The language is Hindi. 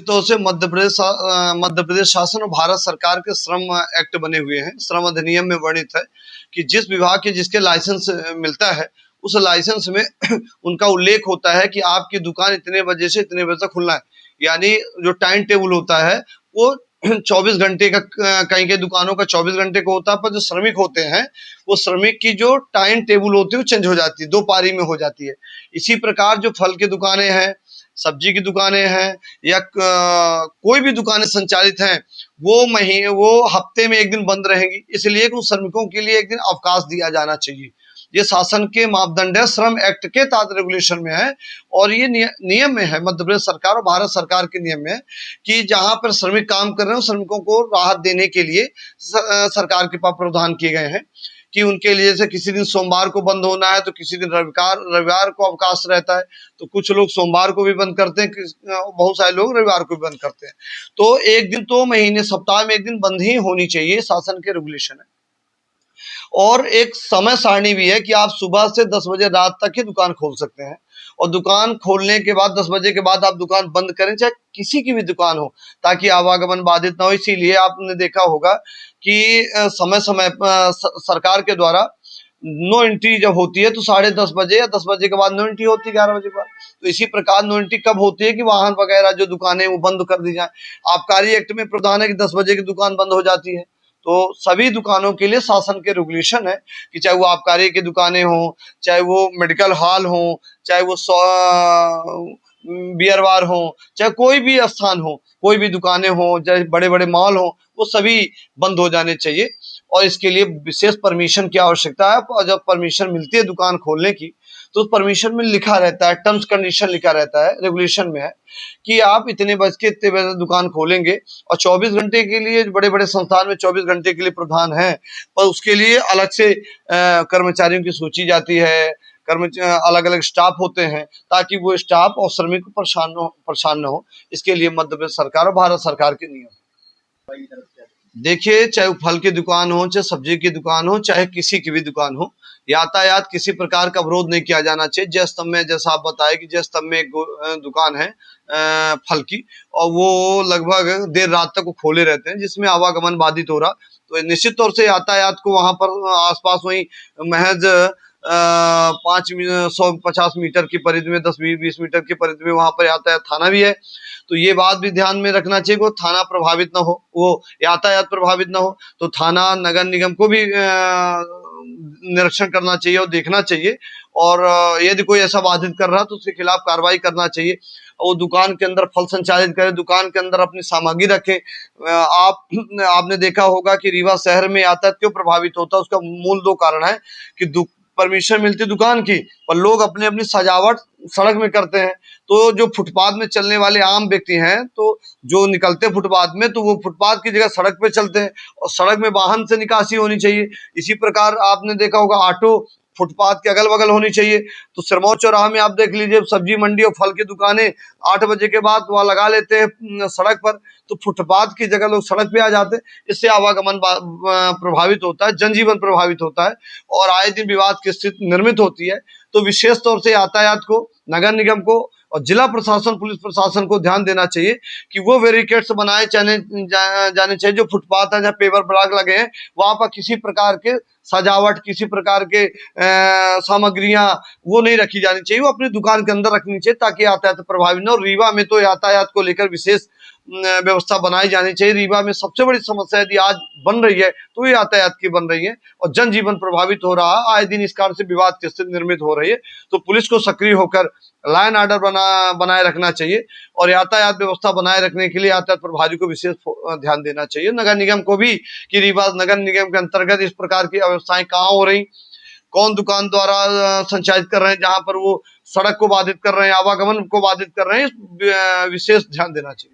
तौर से मध्य प्रदेश शासन और भारत सरकार के श्रम एक्ट बने हुए हैं। श्रम अधिनियम में वर्णित है कि जिस विभाग के जिसके लाइसेंस मिलता है उस लाइसेंस में उनका उल्लेख होता है कि आपकी दुकान इतने बजे से इतने बजे तक खुलना है। यानी जो टाइम टेबल होता है वो 24 घंटे का, कहीं के दुकानों का 24 घंटे का होता है, पर जो श्रमिक होते हैं वो श्रमिक की जो टाइम टेबल होती है वो चेंज हो जाती है, 2 पारी में हो जाती है। इसी प्रकार जो फल की दुकानें हैं, सब्जी की दुकानें हैं या कोई भी दुकानें संचालित हैं वो हफ्ते में एक दिन बंद रहेंगी, इसलिए कि उन श्रमिकों के लिए एक दिन अवकाश दिया जाना चाहिए। ये शासन के मापदंड है, श्रम एक्ट के तहत रेगुलेशन में है और ये नियम में है, मध्य प्रदेश सरकार और भारत सरकार के नियम में है कि जहां पर श्रमिक काम कर रहे हैं श्रमिकों को राहत देने के लिए सरकार के पास प्रावधान किए गए हैं कि उनके लिए जैसे किसी दिन सोमवार को बंद होना है तो किसी दिन रविवार को अवकाश रहता है, तो कुछ लोग सोमवार को भी बंद करते हैं, बहुत सारे लोग रविवार को भी बंद करते हैं। तो एक दिन तो महीने सप्ताह में एक दिन बंद ही होनी चाहिए, शासन के रेगुलेशन है। और एक समय सारणी भी है कि आप सुबह से 10 बजे रात तक ही दुकान खोल सकते हैं और दुकान खोलने के बाद 10 बजे के बाद आप दुकान बंद करें, चाहे किसी की भी दुकान हो, ताकि आवागमन बाधित ना हो। इसीलिए आपने देखा होगा कि समय समय सरकार के द्वारा नो एंट्री जब होती है तो 10:30 बजे या 10 बजे के बाद नो एंट्री होती है, 11 बजे के बाद। तो इसी प्रकार नो एंट्री कब होती है कि वाहन वगैरह जो दुकानें वो बंद कर दी जाए। आबकारी एक्ट में प्रावधान है कि 10 बजे की दुकान बंद हो जाती है। तो सभी दुकानों के लिए शासन के रेगुलेशन है कि चाहे वो आबकारी की दुकानें हों, चाहे वो मेडिकल हॉल हों, चाहे वो बियर बार हो, चाहे कोई भी स्थान हो, कोई भी दुकानें हो, चाहे बड़े बड़े मॉल हो, वो सभी बंद हो जाने चाहिए। और इसके लिए विशेष परमिशन की आवश्यकता है और जब परमिशन मिलती है दुकान खोलने की तो उस परमिशन में लिखा रहता है, टर्म्स कंडीशन लिखा रहता है, रेगुलेशन में है कि आप इतने बज के इतने बजे दुकान खोलेंगे। और 24 घंटे के लिए बड़े बड़े संस्थान में 24 घंटे के लिए प्रावधान है, पर उसके लिए अलग से कर्मचारियों की सूची जाती है, अलग अलग स्टाफ होते हैं ताकि वो स्टाफ और श्रमिक परेशान न हो। इसके लिए मध्य प्रदेश सरकार और भारत सरकार के नियम। देखिए, चाहे वो फल की दुकान हो, चाहे सब्जी की दुकान हो, चाहे किसी की भी दुकान हो, यातायात किसी प्रकार का अवरोध नहीं किया जाना चाहिए। जय स्तंभ में जैसा आप बताए कि जय स्तंभ में एक दुकान है फल की और वो लगभग देर रात तक वो खोले रहते हैं, जिसमें आवागमन बाधित हो रहा। तो निश्चित तौर से यातायात को वहां पर आसपास वही महज 150 मीटर की परिधि में, 10-20 मीटर की परिधि में वहां पर यातायात थाना भी है। तो ये बात भी ध्यान में रखना चाहिए कि वो थाना प्रभावित ना हो, वो यातायात प्रभावित ना हो। तो थाना नगर निगम को भी निरीक्षण करना चाहिए और देखना चाहिए और यदि कोई ऐसा बाधित कर रहा तो उसके खिलाफ कार्रवाई करना चाहिए। वो दुकान के अंदर फल संचालित करे, दुकान के अंदर अपनी सामग्री रखे। आपने देखा होगा कि रीवा शहर में यातायात क्यों प्रभावित होता है, उसका मूल 2 कारण है कि परमिशन मिलती दुकान की, पर लोग अपनी अपनी सजावट सड़क में करते हैं। तो जो फुटपाथ में चलने वाले आम व्यक्ति हैं, तो जो निकलते फुटपाथ में, तो वो फुटपाथ की जगह सड़क पे चलते हैं और सड़क में वाहन से निकासी होनी चाहिए। इसी प्रकार आपने देखा होगा ऑटो फुटपाथ के अगल बगल होनी चाहिए। तो सिरमौर चौराहा में आप देख लीजिए, सब्जी मंडी और फल की दुकानें 8 बजे के बाद वहां लगा लेते हैं सड़क पर, तो फुटपाथ की जगह लोग सड़क पे आ जाते हैं। इससे आवागमन प्रभावित होता है, जनजीवन प्रभावित होता है और आए दिन विवाद की स्थिति निर्मित होती है। तो विशेष तौर से यातायात को, नगर निगम को और जिला प्रशासन, पुलिस प्रशासन को ध्यान देना चाहिए कि वो बैरिकेड्स बनाए जाने चाहिए जो फुटपाथ है, जहाँ पेवर ब्लॉक लगे हैं, वहां पर किसी प्रकार के सजावट, किसी प्रकार के सामग्रियां वो नहीं रखी जानी चाहिए, वो अपनी दुकान के अंदर रखनी चाहिए ताकि यातायात प्रभावित न हो। रीवा में तो यातायात को लेकर विशेष व्यवस्था बनाई जानी चाहिए। रीवा में सबसे बड़ी समस्या यदि आज बन रही है तो ये यातायात की बन रही है और जनजीवन प्रभावित हो रहा है। आए दिन इस कारण से विवाद की स्थिति निर्मित हो रही है। तो पुलिस को सक्रिय होकर लाइन ऑर्डर बनाए रखना चाहिए और यातायात व्यवस्था बनाए रखने के लिए यातायात प्रभारी को विशेष ध्यान देना चाहिए। नगर निगम को भी कि रीवा नगर निगम के अंतर्गत इस प्रकार की व्यवस्थाएं कहाँ हो रही, कौन दुकान द्वारा संचालित कर रहे हैं, जहां पर वो सड़क को बाधित कर रहे हैं, आवागमन को बाधित कर रहे हैं, विशेष ध्यान देना चाहिए।